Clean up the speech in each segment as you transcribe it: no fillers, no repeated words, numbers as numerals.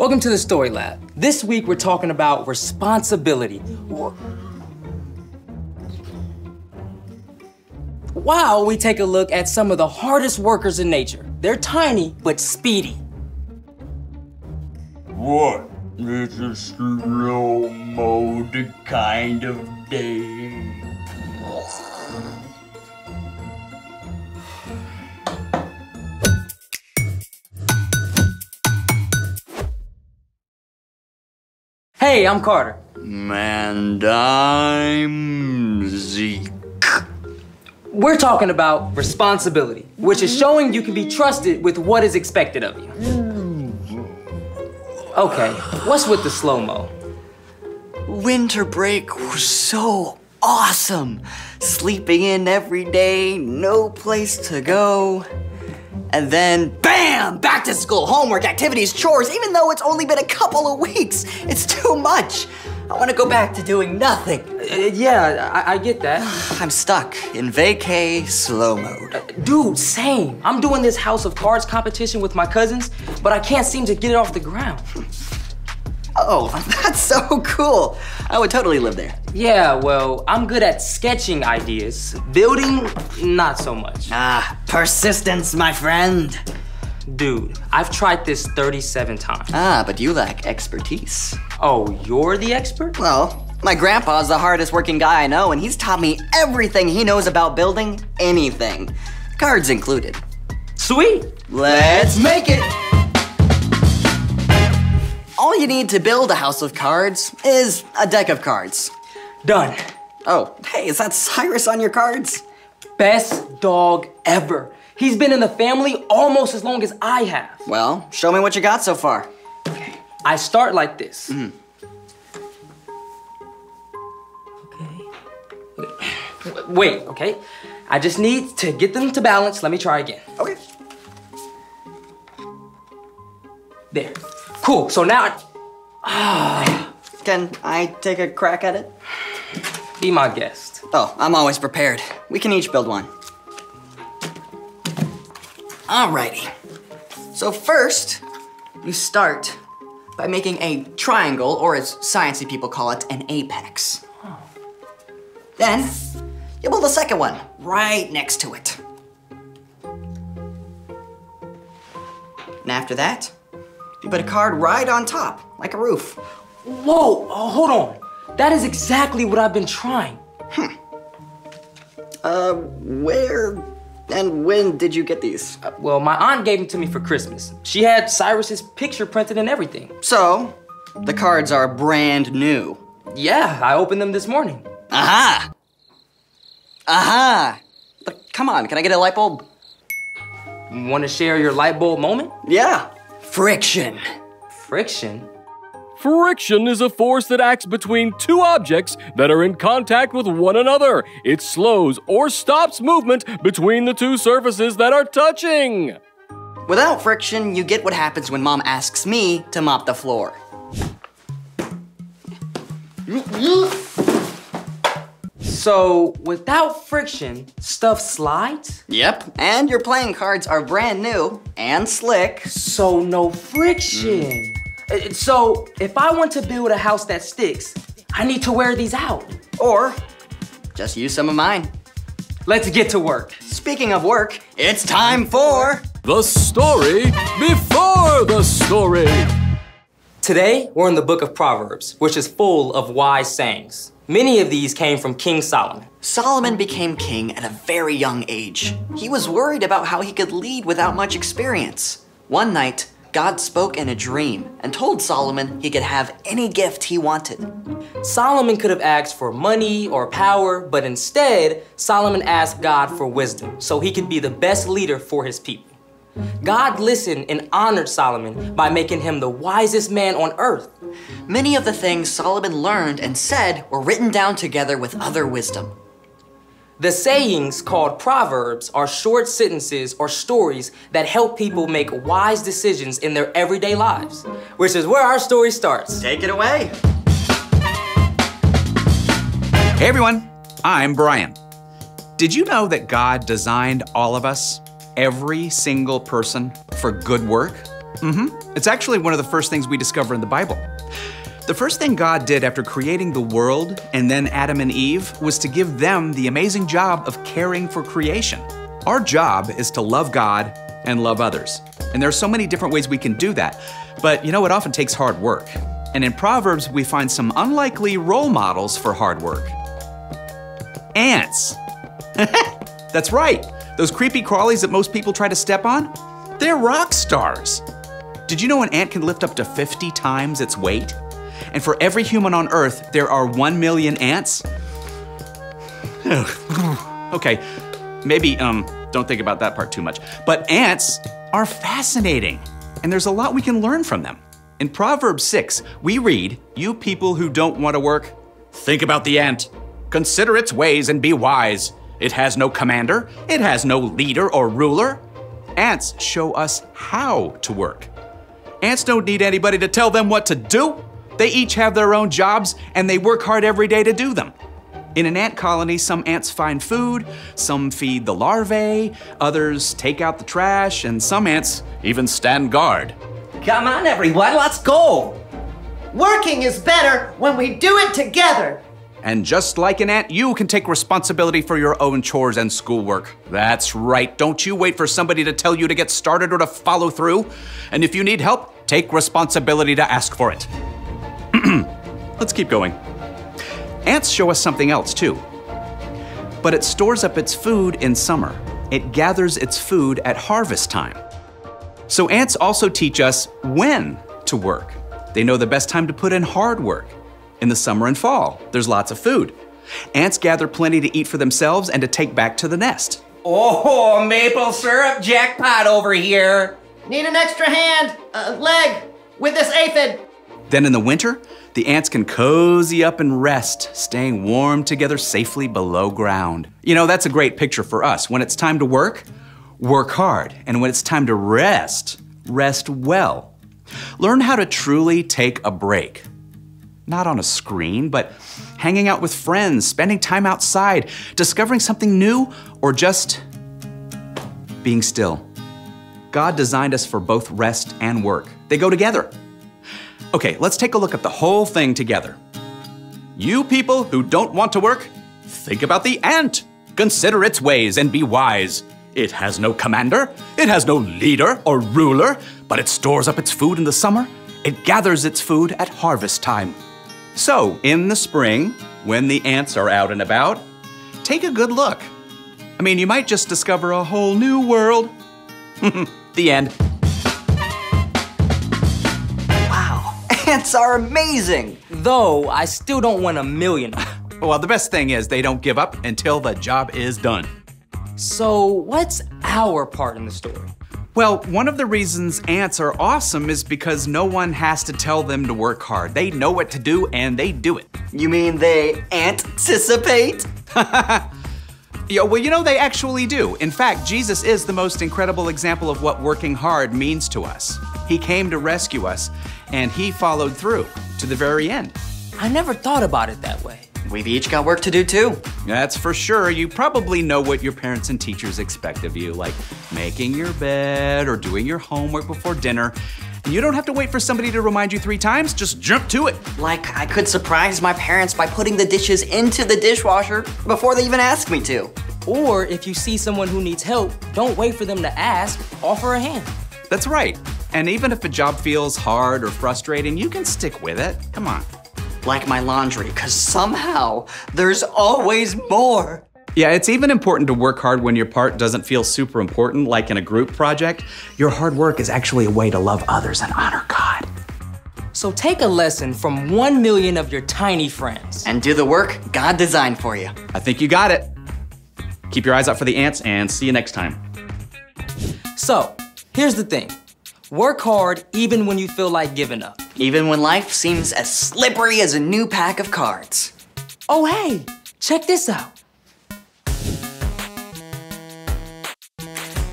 Welcome to the Story Lab. This week we're talking about responsibility. While we take a look at some of the hardest workers in nature. They're tiny, but speedy. What? It's a slow mode kind of day. Hey, I'm Carter. And I'm Zeke. We're talking about responsibility, which is showing you can be trusted with what is expected of you. Okay, what's with the slow-mo? Winter break was so awesome. Sleeping in every day, no place to go. And then, bam! Back to school, homework, activities, chores, even though it's only been a couple of weeks. It's too much. I want to go back to doing nothing. Yeah, I get that. I'm stuck in vacay slow mode. Dude, same. I'm doing this House of Cards competition with my cousins, but I can't seem to get it off the ground. Oh, that's so cool. I would totally live there. Yeah, well, I'm good at sketching ideas. Building, not so much. Persistence, my friend. Dude, I've tried this 37 times. But you lack expertise. Oh, you're the expert? Well, my grandpa's the hardest working guy I know, and he's taught me everything he knows about building anything. Cards included. Sweet. Let's make it. All you need to build a house of cards is a deck of cards. Done. Oh, hey, is that Cyrus on your cards? Best dog ever. He's been in the family almost as long as I have. Well, show me what you got so far. Okay. I start like this. Okay. Wait, okay? I just need to get them to balance. Let me try again. Okay. There. Cool, so now Can I take a crack at it? be my guest. Oh, I'm always prepared. We can each build one. Alrighty. So first, you start by making a triangle, or as sciencey people call it, an apex. Then, you build a second one right next to it. And after that, you put a card right on top, like a roof. Whoa, hold on. That is exactly what I've been trying. Where and when did you get these? Well, my aunt gave them to me for Christmas. She had Cyrus's picture printed and everything. So, the cards are brand new. Yeah, I opened them this morning. Aha! Aha! But come on, can I get a light bulb? Want to share your light bulb moment? Yeah. Friction. Friction? Friction is a force that acts between two objects that are in contact with one another. It slows or stops movement between the two surfaces that are touching. Without friction, you get what happens when Mom asks me to mop the floor. So, without friction, stuff slides? Yep, and your playing cards are brand new and slick. So, no friction. So, if I want to build a house that sticks, I need to wear these out. Or, just use some of mine. Let's get to work. Speaking of work, it's time for... The story before the story. Today, we're in the book of Proverbs, which is full of wise sayings. Many of these came from King Solomon. Solomon became king at a very young age. He was worried about how he could lead without much experience. One night, God spoke in a dream and told Solomon he could have any gift he wanted. Solomon could have asked for money or power, but instead, Solomon asked God for wisdom so he could be the best leader for his people. God listened and honored Solomon by making him the wisest man on earth. Many of the things Solomon learned and said were written down together with other wisdom. The sayings called Proverbs are short sentences or stories that help people make wise decisions in their everyday lives, which is where our story starts. Take it away. Hey everyone, I'm Brian. Did you know that God designed all of us, every single person, for good work? It's actually one of the first things we discover in the Bible. The first thing God did after creating the world and then Adam and Eve was to give them the amazing job of caring for creation. Our job is to love God and love others. And there are so many different ways we can do that. But you know, it often takes hard work. And in Proverbs, we find some unlikely role models for hard work. Ants. That's right. Those creepy crawlies that most people try to step on, they're rock stars. Did you know an ant can lift up to 50 times its weight? And for every human on Earth, there are 1 million ants? Okay, maybe don't think about that part too much. But ants are fascinating, and there's a lot we can learn from them. In Proverbs 6, we read, "You people who don't want to work, think about the ant. Consider its ways and be wise. It has no commander, it has no leader or ruler." Ants show us how to work. Ants don't need anybody to tell them what to do. They each have their own jobs, and they work hard every day to do them. In an ant colony, some ants find food, some feed the larvae, others take out the trash, and some ants even stand guard. Come on, everyone, let's go. Working is better when we do it together. And just like an ant, you can take responsibility for your own chores and schoolwork. That's right, don't you wait for somebody to tell you to get started or to follow through. And if you need help, take responsibility to ask for it. Let's keep going. Ants show us something else too. But it stores up its food in summer. It gathers its food at harvest time. So ants also teach us when to work. They know the best time to put in hard work. In the summer and fall, there's lots of food. Ants gather plenty to eat for themselves and to take back to the nest. Oh, maple syrup jackpot over here. Need an extra hand, leg, with this aphid. Then in the winter, the ants can cozy up and rest, staying warm together safely below ground. You know, that's a great picture for us. When it's time to work, work hard. And when it's time to rest, rest well. Learn how to truly take a break. Not on a screen, but hanging out with friends, spending time outside, discovering something new, or just being still. God designed us for both rest and work. They go together. Okay, let's take a look at the whole thing together. You people who don't want to work, think about the ant. Consider its ways and be wise. It has no commander, it has no leader or ruler, but it stores up its food in the summer. It gathers its food at harvest time. So, in the spring, when the ants are out and about, take a good look. I mean, you might just discover a whole new world. The end. Wow, ants are amazing. Though, I still don't want 1 million. Well, the best thing is they don't give up until the job is done. So, what's our part in the story? Well, one of the reasons ants are awesome is because no one has to tell them to work hard. They know what to do and they do it. You mean they anticipate? Yeah, well, you know, they actually do. In fact, Jesus is the most incredible example of what working hard means to us. He came to rescue us, and he followed through to the very end. I never thought about it that way. We've each got work to do too. That's for sure. You probably know what your parents and teachers expect of you, like making your bed or doing your homework before dinner. And you don't have to wait for somebody to remind you 3 times, just jump to it. Like I could surprise my parents by putting the dishes into the dishwasher before they even ask me to. Or if you see someone who needs help, don't wait for them to ask, offer a hand. That's right. And even if a job feels hard or frustrating, you can stick with it. Come on. Like my laundry, because somehow there's always more. Yeah, it's even important to work hard when your part doesn't feel super important, like in a group project. Your hard work is actually a way to love others and honor God. So take a lesson from 1 million of your tiny friends. And do the work God designed for you. I think you got it. Keep your eyes out for the ants and see you next time. So, here's the thing. Work hard even when you feel like giving up. Even when life seems as slippery as a new pack of cards. Oh, hey, check this out.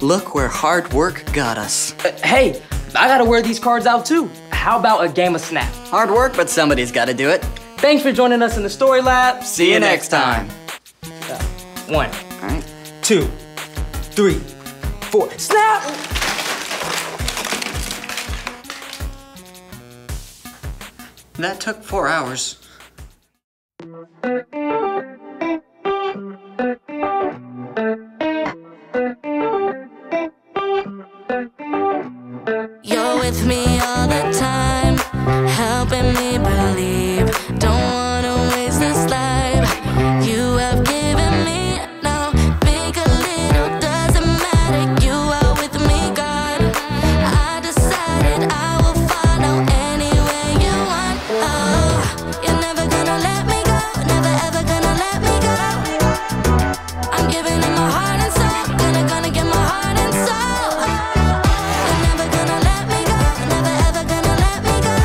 Look where hard work got us. Hey, I gotta wear these cards out too. How about a game of Snap? Hard work, but somebody's gotta do it. Thanks for joining us in the Story Lab. See you next time. 1, All right. 2, 3, 4, snap! That took 4 hours. You're with me all the time, helping me believe. Don't wanna waste this life you have given me. No, big or little, doesn't matter. You are with me, God. I decided I will follow anywhere you want. Oh, you're never gonna let me go, never ever gonna let me go. I'm giving it my heart and soul, gonna give my heart and soul. You're never gonna let me go, never ever gonna let me go.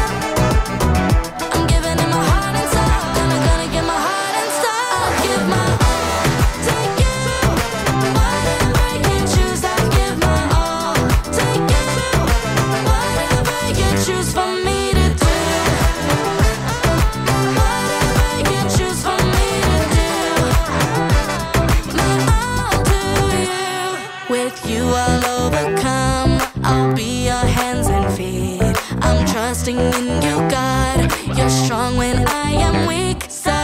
I'm giving it my heart and soul, gonna give my heart and soul. I'll give my all to you, whatever you choose. I'll give my all to you, whatever you choose for me to do. Whatever you choose for me to do, my all to you. With you I'll overcome, I'll be your hands and feet. I'm trusting in you, God. You're strong when I am weak, so